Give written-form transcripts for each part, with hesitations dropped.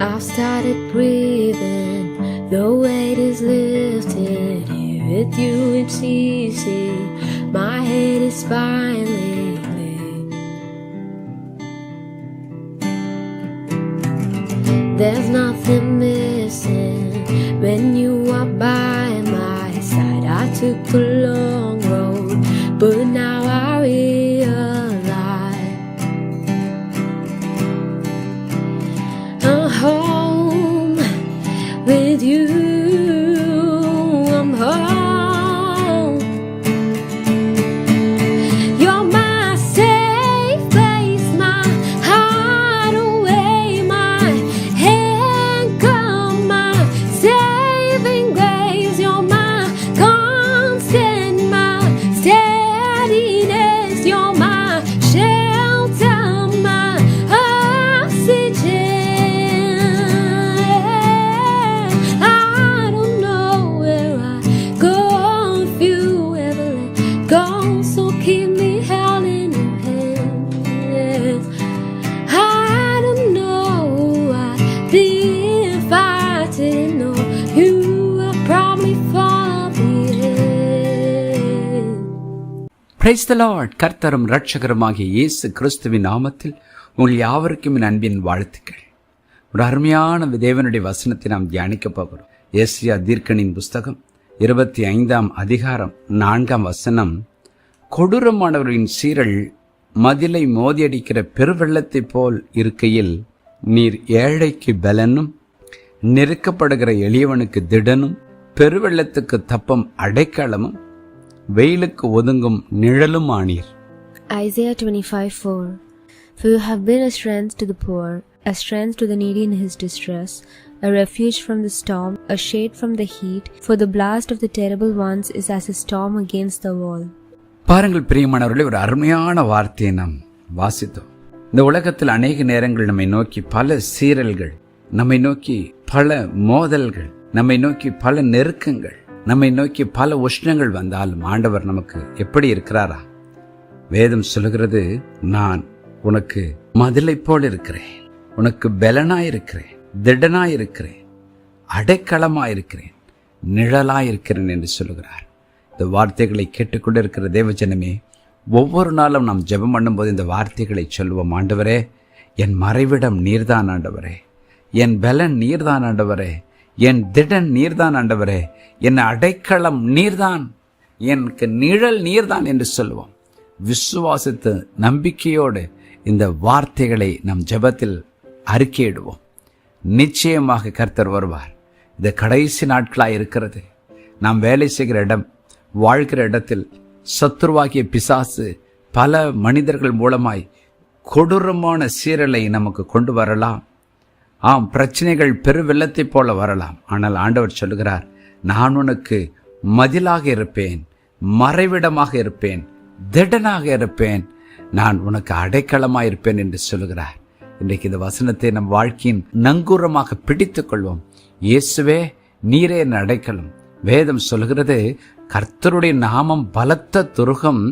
I've started breathing, the weight is lifted. Here with you it's easy, my head is finally clear. There's nothing missing when you are by my side. I took a long road, but now I realize I'm home with you. I'm home. You're my safe place, my hideaway, my anchor, my saving grace. You're my constant, my steadiness. You're my shelter, my oxygen. I don't know where I go if you ever let go, so keep me held in your hands. I don't know I'd be if I didn't know you. I'd probably fall off the edge. Praise the Lord. கர்த்தரும் இரட்சகருமாகிய இயேசு கிறிஸ்துவின் நாமத்தில் உங்கள் யாவருக்கும் என் அன்பின் வாழ்த்துக்கள். ஒரு அருமையான தேவனுடைய வசனத்தை நாம் தியானிக்க போகிறோம். ஏசாயா தீர்க்கனின் புஸ்தகம் 25ஆம் அதிகாரம் 4ஆம் வசனம். கொடூரமானவர்களின் சீரல் மதிலை மோதியடிக்கிற பெருவெள்ளத்தைப் போல் இருக்கையில், நீர் ஏழைக்கு பலனும் நெருக்கப்படுகிற எளியவனுக்கு திடனும் பெருவெள்ளத்துக்கு தப்பம் அடைக்கலமும் வெயிலுக்கு ஒதுங்கும் நிழலும் ஆனீர். Isaiah 25:4. For you have been a strength to the poor, a strength to the needy in his distress, a refuge from the storm, a shade from the heat, for the blast of the terrible ones is as a storm against the wall. பாருங்கள் பிரியமானவர்களே, ஒரு அருமையான வார்த்தையை நாம் வாசித்தோம். இந்த உலகத்தில் அநேக நேரங்கள் நம்மை நோக்கி பல சீரல்கள், நம்மை நோக்கி பல மோதல்கள், நம்மை நோக்கி பல நெருக்கங்கள், நம்மை நோக்கி பல உஷ்ணங்கள் வந்தாலும் ஆண்டவர் நமக்கு எப்படி இருக்கிறாரா? வேதம் சொல்லுகிறது, நான் உனக்கு மதிலை போல் இருக்கிறேன், உனக்கு பலனாயிருக்கிறேன், திடனாயிருக்கிறேன், அடைக்கலமாயிருக்கிறேன், நிழலாயிருக்கிறேன் என்று சொல்லுகிறார். இந்த வார்த்தைகளை கேட்டுக்கொண்டிருக்கிற தேவஜனமே, ஒவ்வொரு நாளும் நாம் ஜெபம் பண்ணும்போது இந்த வார்த்தைகளை சொல்லுவோம். ஆண்டவரே, என் மறைவிடம் நீர்தான் ஆண்டவரே, என் பலன் நீர்தான் ஆண்டவரே, என் திடன் நீர்தான் ஆண்டவரே, என் அடைக்கலம் நீர்தான், எனக்கு நிழல் நீர்தான் என்று சொல்லுவோம். விசுவாசித்து நம்பிக்கையோடு இந்த வார்த்தைகளை நம் ஜெபத்தில் அறிக்கையிடுவோம். நிச்சயமாக கர்த்தர் வருவார். இந்த கடைசி நாட்களாக இருக்கிறது. நாம் வேலை செய்கிற இடம், வாழ்கிற இடத்தில் சத்துருவாகிய பிசாசு பல மனிதர்கள் மூலமாய் கொடூரமான சீரலை நமக்கு கொண்டு வரலாம். பிரச்சனைகள் பெருவெள்ளத்தை போல வரலாம். ஆனால் ஆண்டவர் சொல்லுகிறார், நான் உனக்கு மதிலாக இருப்பேன், மறைவிடமாக இருப்பேன், திடனாக இருப்பேன், நான் உனக்கு அடைக்கலமாக இருப்பேன் என்று சொல்லுகிறார். இன்றைக்கு இந்த வசனத்தை நம் வாழ்க்கையின் நங்கூரமாக பிடித்துக் கொள்வோம். இயேசுவே, நீரே என் அடைக்கலம். வேதம் சொல்கிறது, கர்த்தருடைய நாமம் பலத்த துருகம்,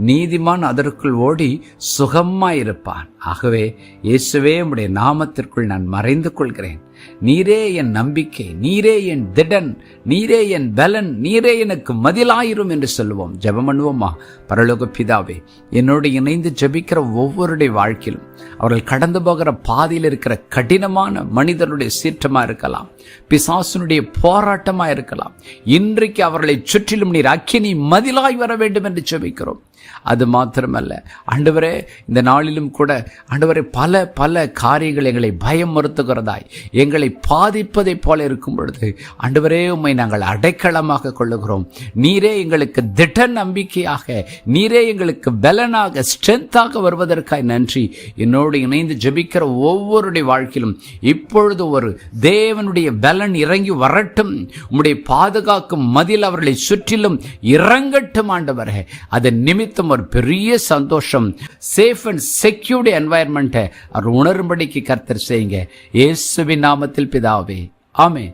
நீதிமான் அதற்குள் ஓடி சுகமாயிருப்பான். ஆகவே இயேசுவே, உம்முடைய நாமத்திற்குள் நான் மறைந்து கொள்கிறேன். நீரே என் நம்பிக்கை, நீரே என் திடன், நீரே என் பலன், நீரே எனக்கு மதிலாயிரும் என்று சொல்லுவோம். ஜெபம் பண்ணுவோமா? பரலோக பிதாவே, என்னோடு இணைந்து ஜெபிக்கிற ஒவ்வொருடைய வாழ்க்கையிலும் அவர்கள் கடந்து போகிற பாதையில் இருக்கிற கடினமான மனிதனுடைய சீற்றமா இருக்கலாம், பிசாசுனுடைய போராட்டமா இருக்கலாம், இன்றைக்கு அவர்களை சுற்றிலும் நீர் அக்கினி மதிலாய் வர வேண்டும் என்று ஜெபிக்கிறோம். அது மாத்திரமல்ல ஆண்டவரே, இந்த நாளிலும் கூட ஆண்டவரே, பல பல காரியங்கள் எங்களை பயமுறுத்துகிறதாய், எங்களை பாதிப்பதை போல இருக்கும் பொழுது ஆண்டவரே, உம்மை நாங்கள் அடைக்கலமாக கொள்ளுகிறோம். நீரே எங்களுக்கு திட நம்பிக்கையாக, நீரே எங்களுக்கு பலனாக, ஸ்ட்ரென்த்தாக வருவதற்காய் நன்றி. என்னோடு இணைந்து ஜெபிக்கிற ஒவ்வொருடைய வாழ்க்கையிலும் இப்பொழுது ஒரு தேவனுடைய பலன் இறங்கி வரட்டும். உம்முடைய பாதுகாக்கும் மதில் அவர்களை சுற்றிலும் இறங்கட்டும் ஆண்டவரே. அதன் நிமித்தம் ஒரு பெரிய சந்தோஷம், சேஃப் அண்ட் செக்யூர்டு என்வாயர்மெண்ட்டை அவர் உணரும்படிக்கு கர்த்தர் செய்யுங்க. இயேசுவின் நாமத்தில் பிதாவே, ஆமென்.